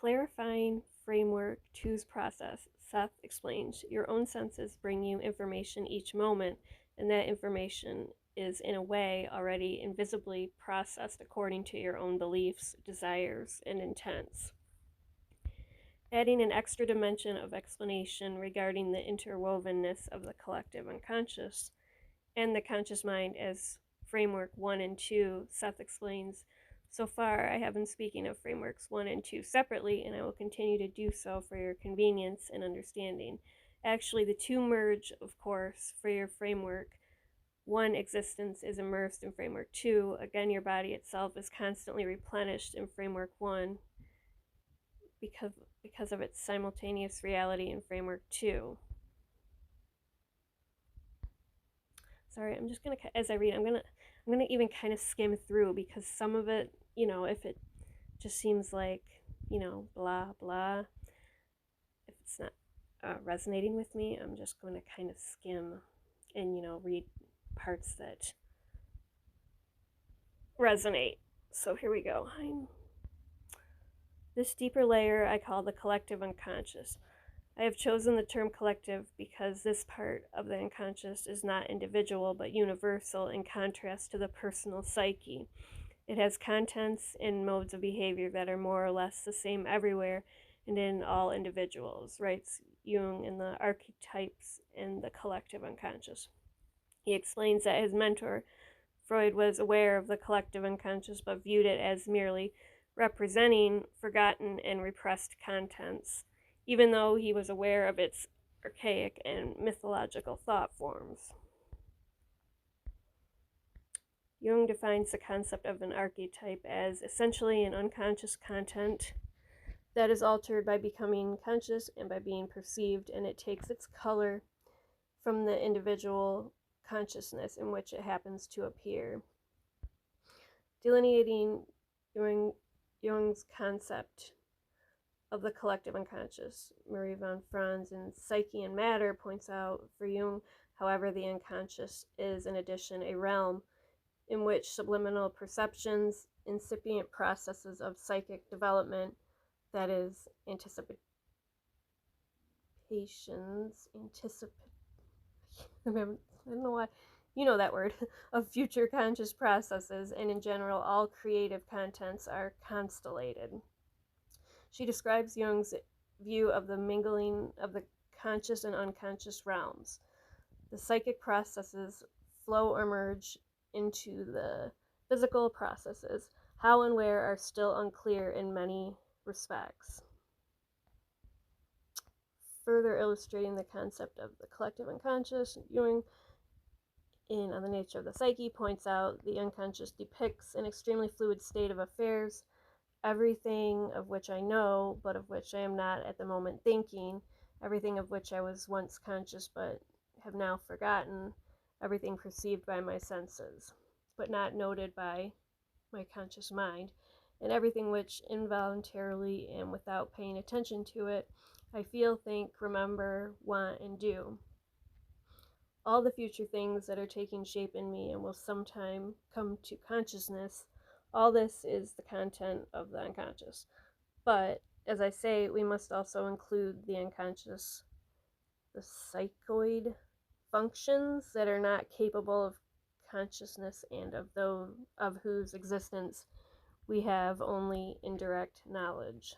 clarifying framework two's process, Seth explains, your own senses bring you information each moment, and that information is in a way already invisibly processed according to your own beliefs, desires, and intents. Adding an extra dimension of explanation regarding the interwovenness of the collective unconscious and the conscious mind as framework 1 and 2, Seth explains, so far I have been speaking of frameworks 1 and 2 separately, and I will continue to do so for your convenience and understanding. Actually, the two merge, of course, for your framework. One existence is immersed in framework 2. Again, your body itself is constantly replenished in framework 1 because of its simultaneous reality in framework 2. Sorry, I'm just gonna, as I read, I'm gonna even kind of skim through, because some of it, if it just seems like, blah blah, if it's not resonating with me, I'm just going to kind of skim and read parts that resonate. So here we go. This deeper layer I call the collective unconscious. I have chosen the term collective because this part of the unconscious is not individual but universal, in contrast to the personal psyche. It has contents and modes of behavior that are more or less the same everywhere and in all individuals, writes Jung in the Archetypes and the Collective Unconscious. He explains that his mentor, Freud, was aware of the collective unconscious but viewed it as merely representing forgotten and repressed contents, even though he was aware of its archaic and mythological thought forms. Jung defines the concept of an archetype as essentially an unconscious content that is altered by becoming conscious and by being perceived, and it takes its color from the individual consciousness in which it happens to appear. Delineating Jung's concept of the collective unconscious, Marie von Franz in Psyche and Matter points out, for Jung, however, the unconscious is in addition a realm in which subliminal perceptions, incipient processes of psychic development, that is, anticipations, I don't know why, that word, of future conscious processes, and in general, all creative contents are constellated. She describes Jung's view of the mingling of the conscious and unconscious realms. The psychic processes flow or merge into the physical processes. How and where are still unclear in many respects. Further illustrating the concept of the collective unconscious, Jung, in On the Nature of the Psyche, points out the unconscious depicts an extremely fluid state of affairs, everything of which I know, but of which I am not at the moment thinking, everything of which I was once conscious but have now forgotten, everything perceived by my senses, but not noted by my conscious mind, and everything which involuntarily and without paying attention to it, I feel, think, remember, want, and do. All the future things that are taking shape in me and will sometime come to consciousness, all this is the content of the unconscious. But, as I say, we must also include the unconscious, the psychoid functions that are not capable of consciousness and of whose existence we have only indirect knowledge.